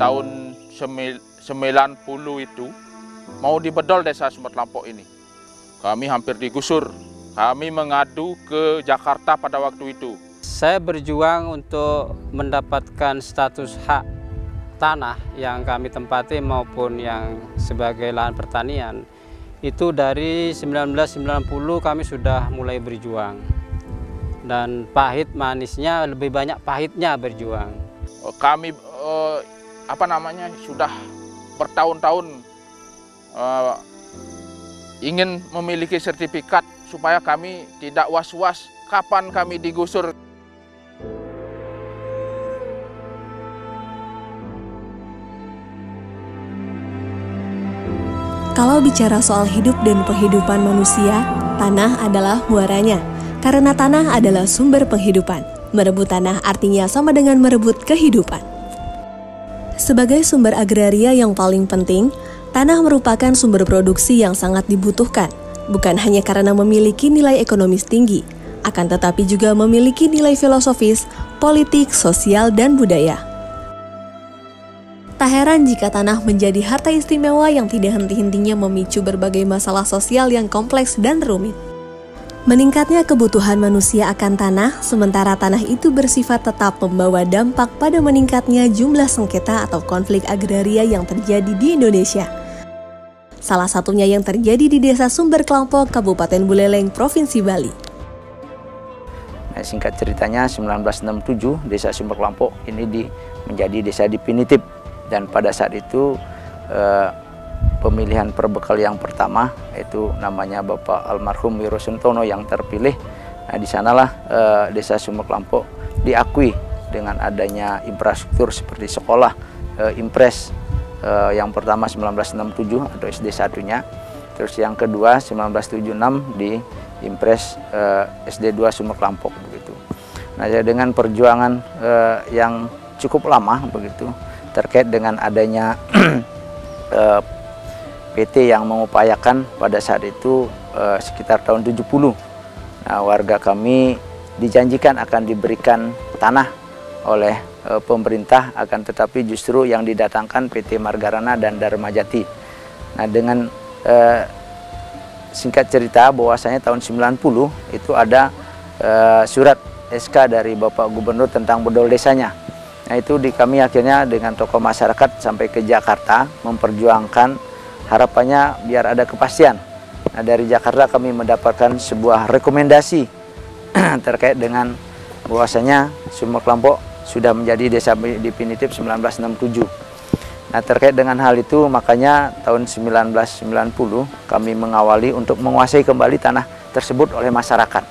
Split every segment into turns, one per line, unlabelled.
tahun 90 itu mau dibedol desa Sumber Kelampok ini. Kami hampir digusur. Kami mengadu ke Jakarta pada waktu itu.
Saya berjuang untuk mendapatkan status hak tanah yang kami tempati maupun yang sebagai lahan pertanian. Itu dari 1990 kami sudah mulai berjuang. Dan pahit manisnya, lebih banyak pahitnya berjuang.
Kami sudah bertahun-tahun ingin memiliki sertifikat supaya kami tidak was-was kapan kami digusur.
Kalau bicara soal hidup dan penghidupan manusia, tanah adalah muaranya. Karena tanah adalah sumber penghidupan. Merebut tanah artinya sama dengan merebut kehidupan. Sebagai sumber agraria yang paling penting, tanah merupakan sumber produksi yang sangat dibutuhkan. Bukan hanya karena memiliki nilai ekonomis tinggi, akan tetapi juga memiliki nilai filosofis, politik, sosial, dan budaya. Tak heran jika tanah menjadi harta istimewa yang tidak henti-hentinya memicu berbagai masalah sosial yang kompleks dan rumit. Meningkatnya kebutuhan manusia akan tanah, sementara tanah itu bersifat tetap membawa dampak pada meningkatnya jumlah sengketa atau konflik agraria yang terjadi di Indonesia. Salah satunya yang terjadi di Desa Sumber Kelampok, Kabupaten Buleleng, Provinsi Bali.
Singkat ceritanya, 1967 Desa Sumber Kelampok ini menjadi desa definitif. Dan pada saat itu pemilihan perbekal yang pertama itu namanya Bapak Almarhum Wiro Suntono yang terpilih. Nah, di sanalah Desa Sumber Kelampok diakui dengan adanya infrastruktur seperti sekolah, Impres yang pertama 1967 atau SD satunya, terus yang kedua 1976 di Impres SD 2 Sumber Kelampok begitu. Nah, dengan perjuangan yang cukup lama begitu terkait dengan adanya PT yang mengupayakan pada saat itu sekitar tahun 70. Nah, warga kami dijanjikan akan diberikan tanah oleh pemerintah, akan tetapi justru yang didatangkan PT Margarana dan Dharmajati. Nah, dengan singkat cerita bahwasanya tahun 90 itu ada surat SK dari Bapak Gubernur tentang bedol desanya. Nah, itu kami akhirnya dengan tokoh masyarakat sampai ke Jakarta memperjuangkan harapannya biar ada kepastian. Nah, dari Jakarta kami mendapatkan sebuah rekomendasi terkait dengan bahwasanya Sumber Kelampok sudah menjadi desa definitif 1967. Nah, terkait dengan hal itu makanya tahun 1990 kami mengawali untuk menguasai kembali tanah tersebut oleh masyarakat.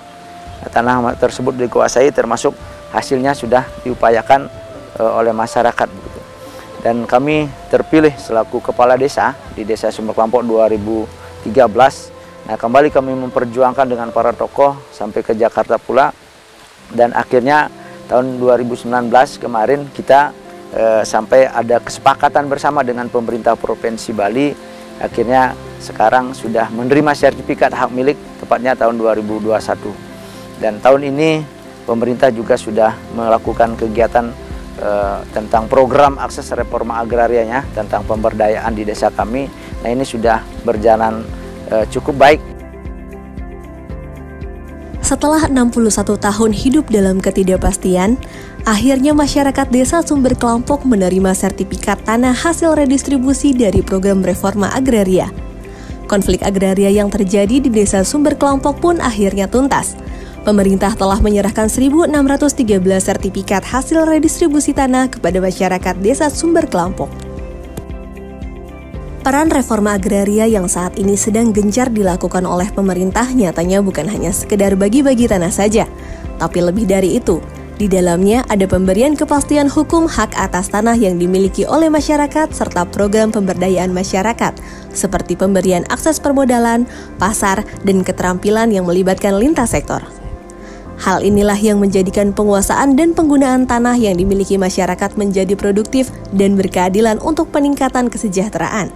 Nah, tanah tersebut dikuasai termasuk hasilnya sudah diupayakan oleh masyarakat begitu. Dan kami terpilih selaku kepala desa di Desa Sumber Kelampok 2013. Nah, kembali kami memperjuangkan dengan para tokoh sampai ke Jakarta pula. Dan akhirnya tahun 2019 kemarin kita sampai ada kesepakatan bersama dengan pemerintah Provinsi Bali. Akhirnya sekarang sudah menerima sertifikat hak milik tepatnya tahun 2021. Dan tahun ini pemerintah juga sudah melakukan kegiatan tentang program akses reforma agrarianya tentang pemberdayaan di desa kami. Nah, ini sudah berjalan cukup baik.
Setelah 61 tahun hidup dalam ketidakpastian, akhirnya masyarakat Desa Sumber Kelampok menerima sertifikat tanah hasil redistribusi dari program reforma agraria. Konflik agraria yang terjadi di Desa Sumber Kelampok pun akhirnya tuntas. Pemerintah telah menyerahkan 1.613 sertifikat hasil redistribusi tanah kepada masyarakat Desa Sumber Kelampok. Peran reforma agraria yang saat ini sedang gencar dilakukan oleh pemerintah nyatanya bukan hanya sekedar bagi-bagi tanah saja, tapi lebih dari itu. Di dalamnya ada pemberian kepastian hukum hak atas tanah yang dimiliki oleh masyarakat serta program pemberdayaan masyarakat, seperti pemberian akses permodalan, pasar, dan keterampilan yang melibatkan lintas sektor. Hal inilah yang menjadikan penguasaan dan penggunaan tanah yang dimiliki masyarakat menjadi produktif dan berkeadilan untuk peningkatan kesejahteraan.